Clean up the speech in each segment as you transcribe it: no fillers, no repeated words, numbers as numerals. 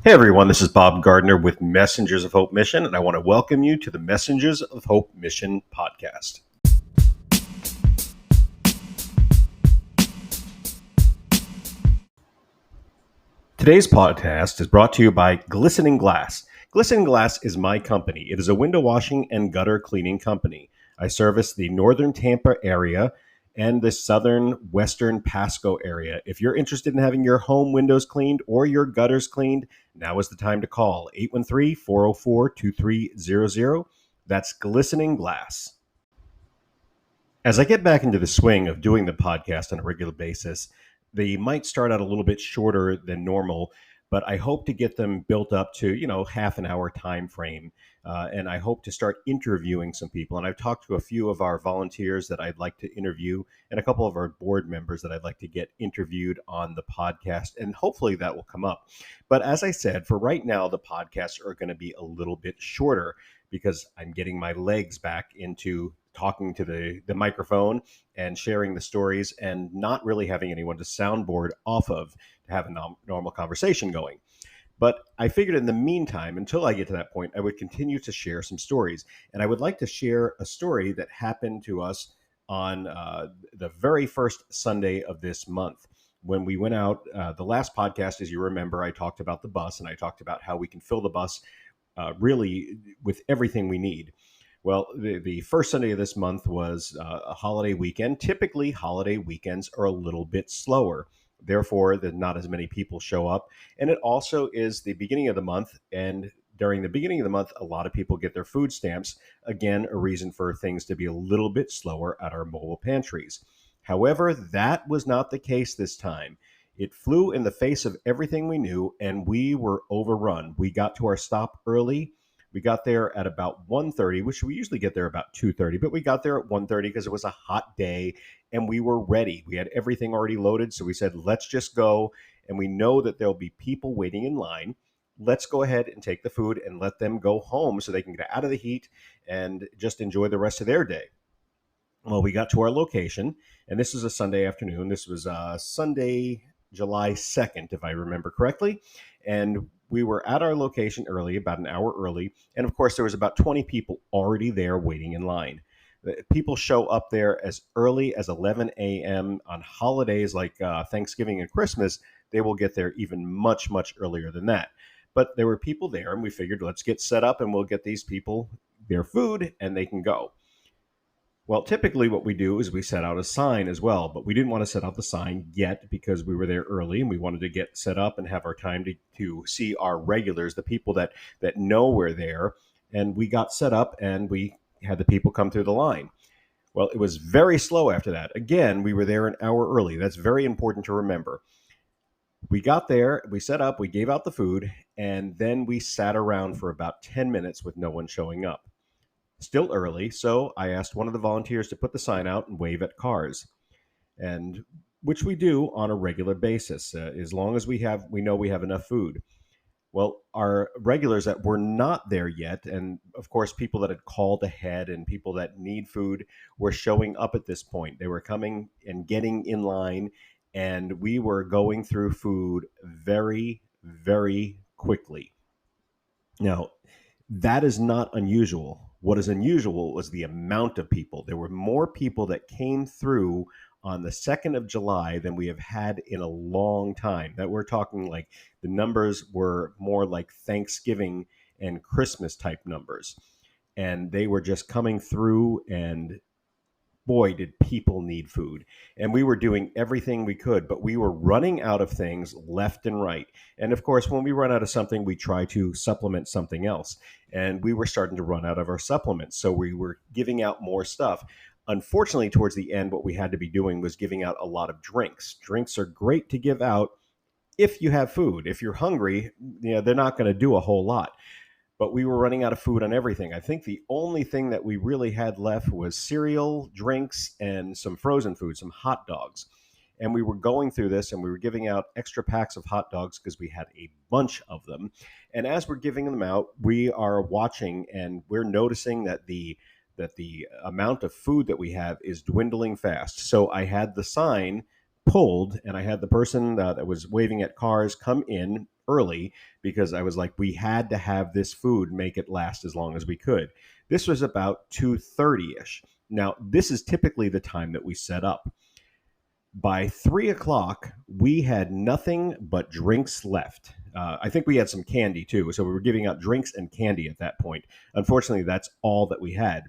Hey everyone, this is Bob Gardner with Messengers of Hope Mission, and I want to welcome you to the Messengers of Hope Mission podcast. Today's podcast is brought to you by Glistening Glass. Glistening Glass is my company. It is a window washing and gutter cleaning company. I service the northern Tampa area and the southern western Pasco area. If you're interested in having your home windows cleaned or your gutters cleaned, now is the time to call 813-404-2300. That's Glistening Glass. As I get back into the swing of doing the podcast on a regular basis, they might start out a little bit shorter than normal, but I hope to get them built up to, half an hour time frame. And I hope to start interviewing some people. And I've talked to a few of our volunteers that I'd like to interview and a couple of our board members that I'd like to get interviewed on the podcast. And hopefully that will come up. But as I said, for right now, the podcasts are going to be a little bit shorter because I'm getting my legs back into talking to the microphone and sharing the stories and not really having anyone to soundboard off of to have a normal conversation going. But I figured in the meantime, until I get to that point, I would continue to share some stories. And I would like to share a story that happened to us on the very first Sunday of this month. When we went out, the last podcast, as you remember, I talked about the bus and I talked about how we can fill the bus really with everything we need. Well, the first Sunday of this month was a holiday weekend. Typically, holiday weekends are a little bit slower. Therefore, not as many people show up. And it also is the beginning of the month. And during the beginning of the month, a lot of people get their food stamps. Again, a reason for things to be a little bit slower at our mobile pantries. However, that was not the case this time. It flew in the face of everything we knew, and we were overrun. We got to our stop early. We got there at about 1:30, which we usually get there about 2:30, but we got there at 1:30 because it was a hot day and we were ready. We had everything already loaded. So we said, let's just go. And we know that there'll be people waiting in line. Let's go ahead and take the food and let them go home so they can get out of the heat and just enjoy the rest of their day. Well, we got to our location, and this is a Sunday afternoon. This was Sunday, July 2nd, if I remember correctly. And we were at our location early, about an hour early. And of course, there was about 20 people already there waiting in line. People show up there as early as 11 a.m. on holidays like Thanksgiving and Christmas. They will get there even much, much earlier than that. But there were people there, and we figured, let's get set up and we'll get these people their food and they can go. Well, typically what we do is we set out a sign as well, but we didn't want to set out the sign yet because we were there early and we wanted to get set up and have our time to see our regulars, the people that know we're there. And we got set up and we had the people come through the line. Well, it was very slow after that. Again, we were there an hour early. That's very important to remember. We got there, we set up, we gave out the food, and then we sat around for about 10 minutes with no one showing up. Still early, so I asked one of the volunteers to put the sign out and wave at cars, and which we do on a regular basis, as long as we know we have enough food. Well, our regulars that were not there yet, and of course people that had called ahead and people that need food were showing up at this point. They were coming and getting in line, and we were going through food very, very quickly. Now, that is not unusual. What is unusual was the amount of people. There were more people that came through on the 2nd of July than we have had in a long time. That we're talking like the numbers were more like Thanksgiving and Christmas type numbers. And they were just coming through, and boy, did people need food. And we were doing everything we could, but we were running out of things left and right. And of course, when we run out of something, we try to supplement something else. And we were starting to run out of our supplements. So we were giving out more stuff. Unfortunately, towards the end, what we had to be doing was giving out a lot of drinks. Drinks are great to give out if you have food. If you're hungry, they're not going to do a whole lot. But we were running out of food on everything. I think the only thing that we really had left was cereal, drinks, and some frozen food, some hot dogs. And we were going through this and we were giving out extra packs of hot dogs because we had a bunch of them. And as we're giving them out, we are watching and we're noticing that the amount of food that we have is dwindling fast. So I had the sign pulled and I had the person that was waving at cars come in early because I was like, we had to have this food, make it last as long as we could. This was about 2:30ish. Now, this is typically the time that we set up. By 3 o'clock, we had nothing but drinks left. I think we had some candy too. So we were giving out drinks and candy at that point. Unfortunately, that's all that we had.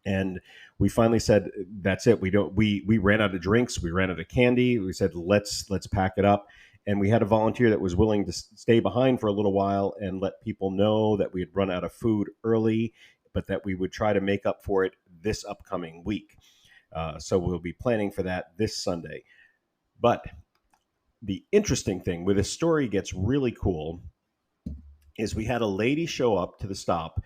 And we finally said, that's it. We ran out of drinks. We ran out of candy. We said, let's pack it up. And we had a volunteer that was willing to stay behind for a little while and let people know that we had run out of food early, but that we would try to make up for it this upcoming week. So we'll be planning for that this Sunday. But the interesting thing where this story gets really cool is we had a lady show up to the stop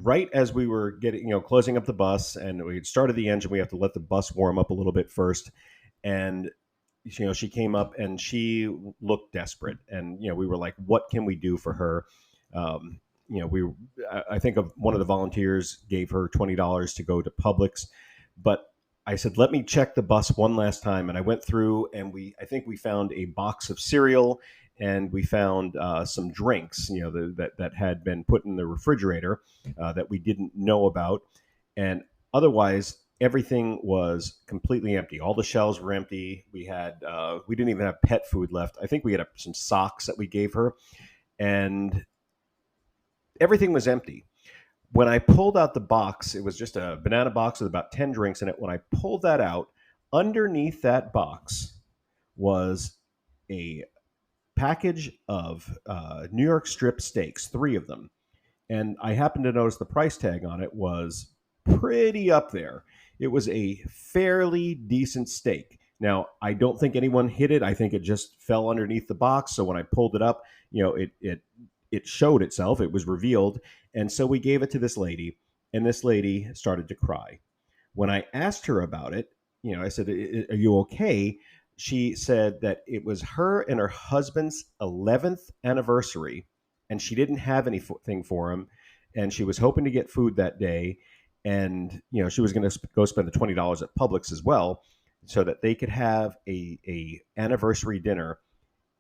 right as we were getting, closing up the bus, and we had started the engine. We have to let the bus warm up a little bit first. And, she came up and she looked desperate. And, we were like, what can we do for her? I think of one of the volunteers gave her $20 to go to Publix, but I said, let me check the bus one last time. And I went through and I think we found a box of cereal and we found some drinks, that had been put in the refrigerator that we didn't know about. And otherwise, everything was completely empty. All the shelves were empty. We didn't even have pet food left. I think we had some socks that we gave her, and everything was empty. When I pulled out the box, it was just a banana box with about 10 drinks in it. When I pulled that out, underneath that box was a package of New York strip steaks, 3 of them. And I happened to notice the price tag on it was pretty up there. It was a fairly decent steak. Now, I don't think anyone hit it. I think it just fell underneath the box. So when I pulled it up, it showed itself. It was revealed. And so we gave it to this lady, and this lady started to cry. When I asked her about it, I said, are you okay? She said that it was her and her husband's 11th anniversary, and she didn't have anything for him, and she was hoping to get food that day, and she was going to go spend the $20 at Publix as well, so that they could have a anniversary dinner.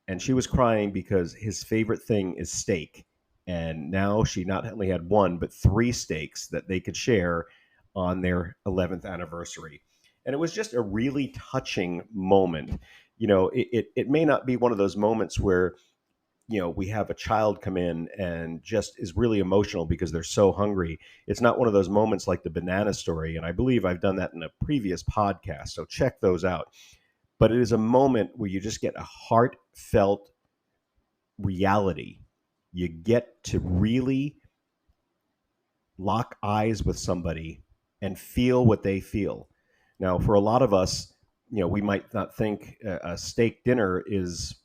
And she was crying because his favorite thing is steak, and now she not only had 1 but 3 steaks that they could share on their 11th anniversary. And it was just a really touching moment. It may not be one of those moments where we have a child come in and just is really emotional because they're so hungry. It's not one of those moments like the banana story, and I believe I've done that in a previous podcast, so check those out. But it is a moment where you just get a heartfelt reality. You get to really lock eyes with somebody and feel what they feel. Now, for a lot of us, we might not think a steak dinner is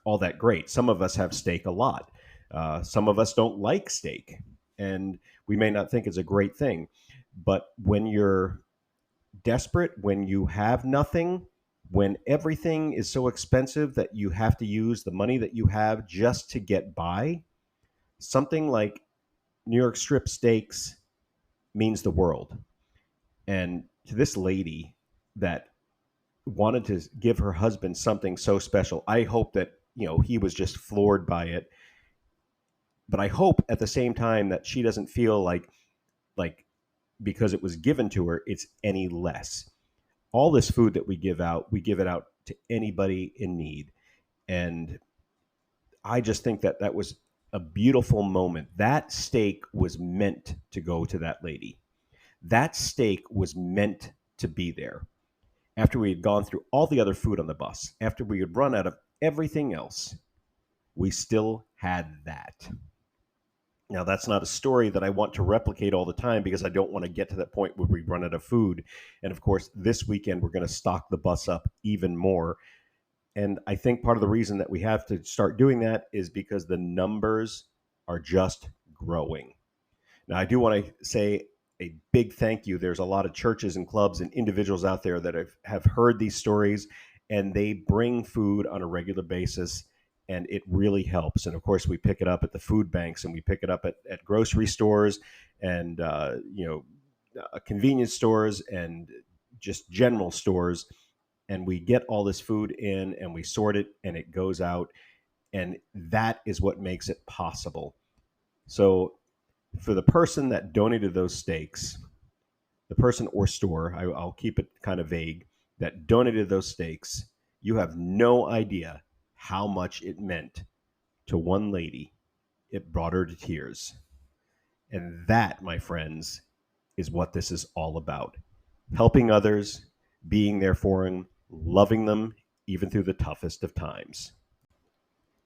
all that great. Some of us have steak a lot. Some of us don't like steak, and we may not think it's a great thing. But when you're desperate, when you have nothing, when everything is so expensive that you have to use the money that you have just to get by, something like New York strip steaks means the world. And to this lady that wanted to give her husband something so special, I hope that he was just floored by it. But I hope at the same time that she doesn't feel like because it was given to her, it's any less. All this food that we give it out to anybody in need. And I just think that was a beautiful moment. That steak was meant to go to that lady. That steak was meant to be there. After we had gone through all the other food on the bus, after we had run out of everything else, we still had that. Now, that's not a story that I want to replicate all the time because I don't want to get to that point where we run out of food. And of course, this weekend, we're going to stock the bus up even more. And I think part of the reason that we have to start doing that is because the numbers are just growing. Now, I do want to say a big thank you. There's a lot of churches and clubs and individuals out there that have heard these stories, and they bring food on a regular basis, and it really helps. And of course, we pick it up at the food banks, and we pick it up at grocery stores and convenience stores and just general stores. And we get all this food in and we sort it and it goes out. And that is what makes it possible. So for the person that donated those steaks, the person or store, I'll keep it kind of vague, that donated those steaks, you have no idea how much it meant to one lady. It brought her to tears. And that, my friends, is what this is all about. Helping others, being there for them, loving them, even through the toughest of times.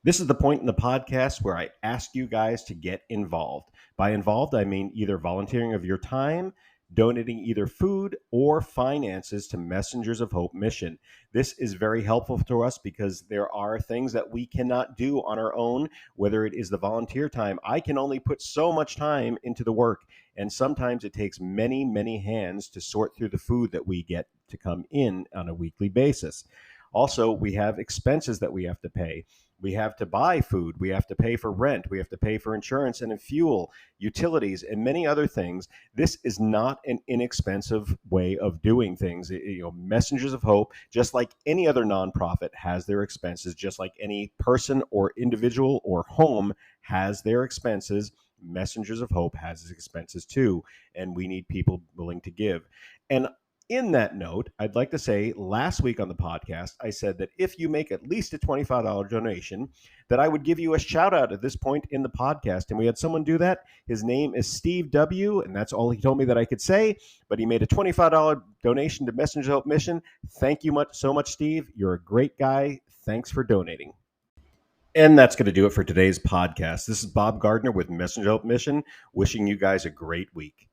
This is the point in the podcast where I ask you guys to get involved. By involved, I mean either volunteering of your time, donating either food or finances to Messengers of Hope mission. This is very helpful to us because there are things that we cannot do on our own, whether it is the volunteer time. I can only put so much time into the work, and sometimes it takes many, many hands to sort through the food that we get to come in on a weekly basis. Also, we have expenses that we have to pay. We have to buy food. We have to pay for rent. We have to pay for insurance and fuel, utilities, and many other things. This is not an inexpensive way of doing things. Messengers of Hope, just like any other nonprofit, has their expenses, just like any person or individual or home has their expenses. Messengers of Hope has its expenses too, and we need people willing to give. And in that note, I'd like to say last week on the podcast, I said that if you make at least a $25 donation, that I would give you a shout out at this point in the podcast. And we had someone do that. His name is Steve W., and that's all he told me that I could say. But he made a $25 donation to Messenger Hope Mission. Thank you so much, Steve. You're a great guy. Thanks for donating. And that's going to do it for today's podcast. This is Bob Gardner with Messenger Hope Mission, wishing you guys a great week.